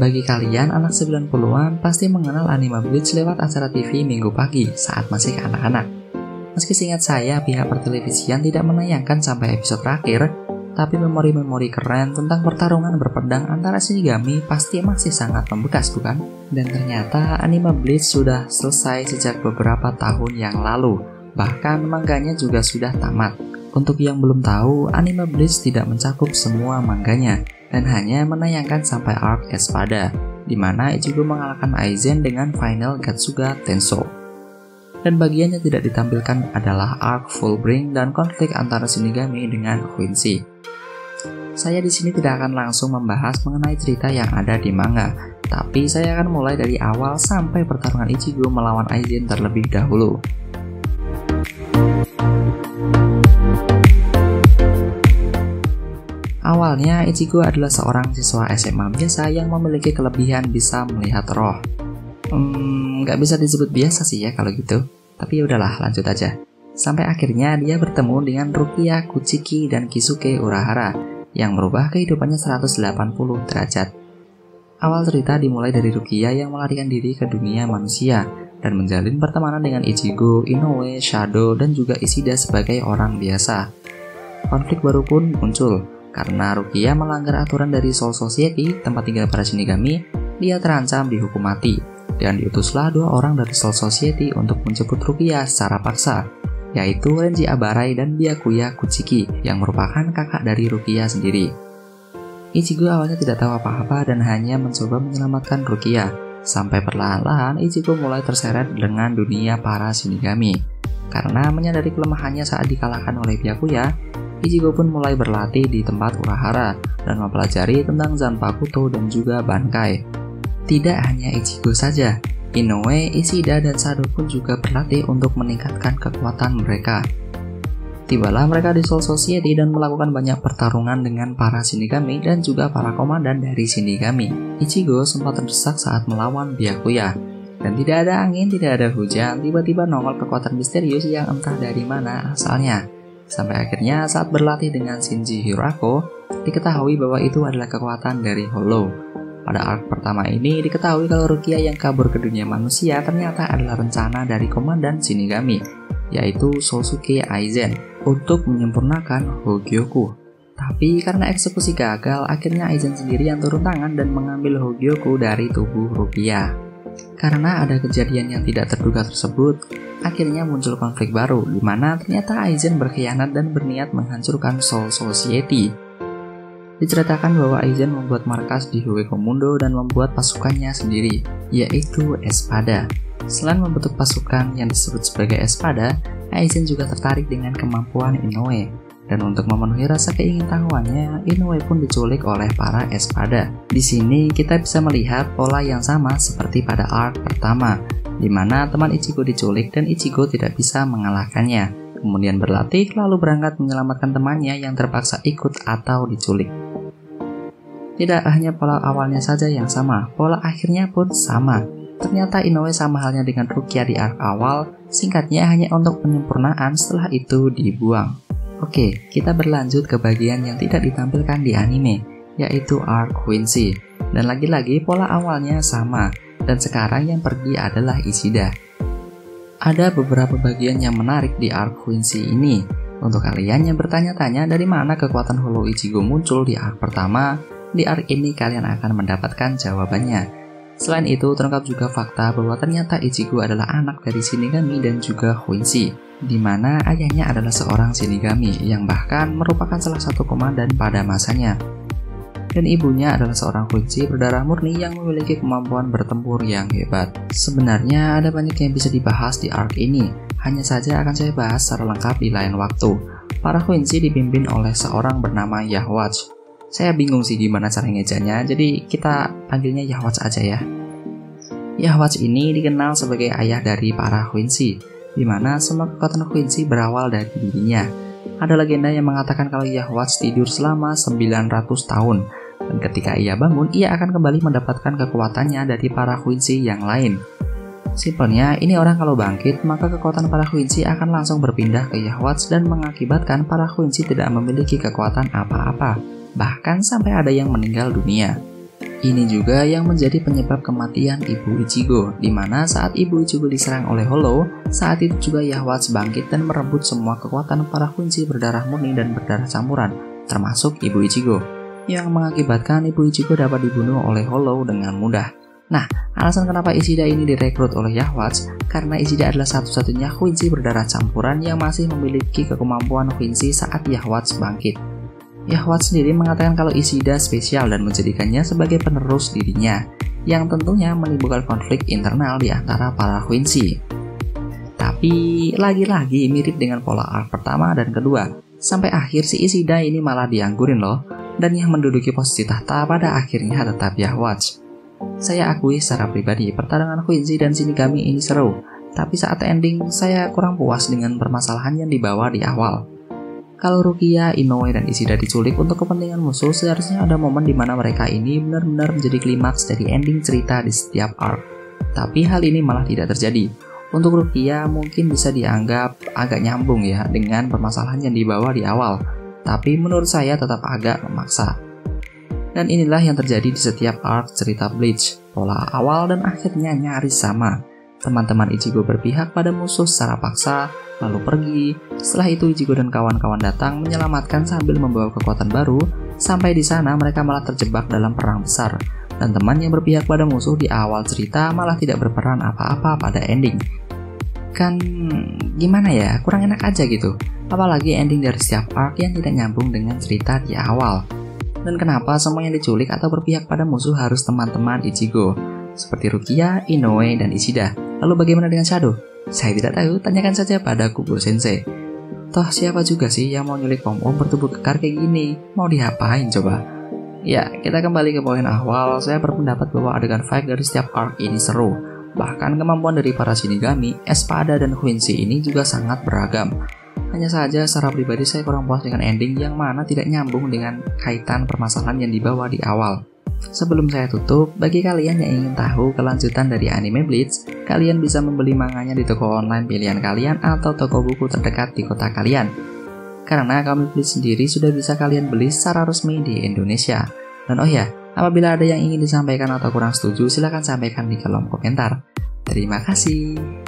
Bagi kalian anak 90-an pasti mengenal anime Bleach lewat acara TV minggu pagi saat masih anak-anak. Meski seingat saya pihak pertelevisian tidak menayangkan sampai episode terakhir, tapi memori-memori keren tentang pertarungan berpedang antara Shinigami pasti masih sangat membekas, bukan? Dan ternyata anime Bleach sudah selesai sejak beberapa tahun yang lalu, bahkan manganya juga sudah tamat. Untuk yang belum tahu, anime Bleach tidak mencakup semua manganya dan hanya menayangkan sampai arc Espada, di mana Ichigo mengalahkan Aizen dengan final Gatsuga Tenso. Dan bagian yang tidak ditampilkan adalah arc Fullbring dan konflik antara Shinigami dengan Quincy. Saya di sini tidak akan langsung membahas mengenai cerita yang ada di manga, tapi saya akan mulai dari awal sampai pertarungan Ichigo melawan Aizen terlebih dahulu. Awalnya, Ichigo adalah seorang siswa SMA biasa yang memiliki kelebihan bisa melihat roh. Nggak bisa disebut biasa sih ya kalau gitu, tapi udahlah lanjut aja. Sampai akhirnya dia bertemu dengan Rukia, Kuchiki, dan Kisuke Urahara yang merubah kehidupannya 180 derajat. Awal cerita dimulai dari Rukia yang melarikan diri ke dunia manusia dan menjalin pertemanan dengan Ichigo, Inoue, Shadow, dan juga Ishida sebagai orang biasa. Konflik baru pun muncul. Karena Rukia melanggar aturan dari Soul Society, tempat tinggal para Shinigami, dia terancam dihukum mati. Dan diutuslah 2 orang dari Soul Society untuk menjemput Rukia secara paksa, yaitu Renji Abarai dan Byakuya Kuchiki, yang merupakan kakak dari Rukia sendiri. Ichigo awalnya tidak tahu apa-apa dan hanya mencoba menyelamatkan Rukia, sampai perlahan-lahan Ichigo mulai terseret dengan dunia para Shinigami. Karena menyadari kelemahannya saat dikalahkan oleh Byakuya, Ichigo pun mulai berlatih di tempat Urahara dan mempelajari tentang Zanpakuto dan juga Bankai. Tidak hanya Ichigo saja, Inoue, Ishida, dan Shadow pun juga berlatih untuk meningkatkan kekuatan mereka. Tibalah mereka di Soul Society dan melakukan banyak pertarungan dengan para Shinigami dan juga para komandan dari Shinigami. Ichigo sempat terdesak saat melawan Byakuya. Dan tidak ada angin, tidak ada hujan, tiba-tiba nongol kekuatan misterius yang entah dari mana asalnya. Sampai akhirnya saat berlatih dengan Shinji Hirako, diketahui bahwa itu adalah kekuatan dari Hollow. Pada arc pertama ini diketahui kalau Rukia yang kabur ke dunia manusia ternyata adalah rencana dari komandan Shinigami, yaitu Sosuke Aizen, untuk menyempurnakan Hogyoku. Tapi karena eksekusi gagal, akhirnya Aizen sendiri yang turun tangan dan mengambil Hogyoku dari tubuh Rukia. Karena ada kejadian yang tidak terduga tersebut, akhirnya muncul konflik baru di mana ternyata Aizen berkhianat dan berniat menghancurkan Soul Society. Diceritakan bahwa Aizen membuat markas di Hueco-Mundo dan membuat pasukannya sendiri, yaitu Espada. Selain membentuk pasukan yang disebut sebagai Espada, Aizen juga tertarik dengan kemampuan Inoue. Dan untuk memenuhi rasa keingintahuannya, Inoue pun diculik oleh para Espada. Di sini kita bisa melihat pola yang sama seperti pada arc pertama, di mana teman Ichigo diculik dan Ichigo tidak bisa mengalahkannya. Kemudian berlatih lalu berangkat menyelamatkan temannya yang terpaksa ikut atau diculik. Tidak hanya pola awalnya saja yang sama, pola akhirnya pun sama. Ternyata Inoue sama halnya dengan Rukia di arc awal, singkatnya hanya untuk penyempurnaan, setelah itu dibuang. Oke, kita berlanjut ke bagian yang tidak ditampilkan di anime, yaitu arc Quincy. Dan lagi-lagi pola awalnya sama, dan sekarang yang pergi adalah Ishida. Ada beberapa bagian yang menarik di arc Quincy ini. Untuk kalian yang bertanya-tanya dari mana kekuatan Hollow Ichigo muncul di arc pertama, di arc ini kalian akan mendapatkan jawabannya. Selain itu, terungkap juga fakta bahwa ternyata Ichigo adalah anak dari Shinigami dan juga Quincy, di mana ayahnya adalah seorang Shinigami yang bahkan merupakan salah satu komandan pada masanya. Dan ibunya adalah seorang Quincy berdarah murni yang memiliki kemampuan bertempur yang hebat. Sebenarnya ada banyak yang bisa dibahas di arc ini, hanya saja akan saya bahas secara lengkap di lain waktu. Para Quincy dipimpin oleh seorang bernama Yhwach. Saya bingung sih gimana cara ngejanya, jadi kita panggilnya Yhwach aja ya. Yhwach ini dikenal sebagai ayah dari para Quincy, di mana semua kekuatan Quincy berawal dari dirinya. Ada legenda yang mengatakan kalau Yhwach tidur selama 900 tahun, dan ketika ia bangun, ia akan kembali mendapatkan kekuatannya dari para Quincy yang lain. Simpelnya, ini orang kalau bangkit, maka kekuatan para Quincy akan langsung berpindah ke Yhwach dan mengakibatkan para Quincy tidak memiliki kekuatan apa-apa. Bahkan sampai ada yang meninggal dunia. Ini juga yang menjadi penyebab kematian Ibu Ichigo, di mana saat Ibu Ichigo diserang oleh Hollow, saat itu juga Yhwach bangkit dan merebut semua kekuatan para Quincy berdarah murni dan berdarah campuran, termasuk Ibu Ichigo, yang mengakibatkan Ibu Ichigo dapat dibunuh oleh Hollow dengan mudah. Nah, alasan kenapa Ishida ini direkrut oleh Yhwach, karena Ishida adalah satu-satunya Quincy berdarah campuran yang masih memiliki kemampuan Quincy saat Yhwach bangkit. Yhwach sendiri mengatakan kalau Ishida spesial dan menjadikannya sebagai penerus dirinya, yang tentunya menimbulkan konflik internal di antara para Quincy. Tapi lagi-lagi mirip dengan pola arc pertama dan kedua, sampai akhir si Ishida ini malah dianggurin loh, dan yang menduduki posisi tahta pada akhirnya tetap Yhwach. Saya akui secara pribadi pertarungan Quincy dan Shinigami ini seru, tapi saat ending saya kurang puas dengan permasalahan yang dibawa di awal. Kalau Rukia, Inoue, dan Ishida diculik untuk kepentingan musuh, seharusnya ada momen di mana mereka ini benar-benar menjadi klimaks dari ending cerita di setiap arc. Tapi hal ini malah tidak terjadi. Untuk Rukia mungkin bisa dianggap agak nyambung ya dengan permasalahan yang dibawa di awal, tapi menurut saya tetap agak memaksa. Dan inilah yang terjadi di setiap arc cerita Bleach. Pola awal dan akhirnya nyaris sama. Teman-teman Ichigo berpihak pada musuh secara paksa, lalu pergi. Setelah itu Ichigo dan kawan-kawan datang menyelamatkan sambil membawa kekuatan baru. Sampai di sana mereka malah terjebak dalam perang besar. Dan teman yang berpihak pada musuh di awal cerita malah tidak berperan apa-apa pada ending. Kan gimana ya, kurang enak aja gitu. Apalagi ending dari setiap arc yang tidak nyambung dengan cerita di awal. Dan kenapa semua yang diculik atau berpihak pada musuh harus teman-teman Ichigo? Seperti Rukia, Inoue, dan Ishida. Lalu bagaimana dengan Shadow? Saya tidak tahu, tanyakan saja pada Kubo Sensei. Toh siapa juga sih yang mau nyulik Pom-Pom bertubuh kekar kayak gini? Mau diapain coba? Ya, kita kembali ke poin awal. Saya berpendapat bahwa adegan fight dari setiap arc ini seru. Bahkan kemampuan dari para Shinigami, Espada, dan Quincy ini juga sangat beragam. Hanya saja secara pribadi saya kurang puas dengan ending yang mana tidak nyambung dengan kaitan permasalahan yang dibawa di awal. Sebelum saya tutup, bagi kalian yang ingin tahu kelanjutan dari anime Bleach, kalian bisa membeli manganya di toko online pilihan kalian atau toko buku terdekat di kota kalian. Karena komik Bleach sendiri sudah bisa kalian beli secara resmi di Indonesia. Dan oh ya, apabila ada yang ingin disampaikan atau kurang setuju, silahkan sampaikan di kolom komentar. Terima kasih.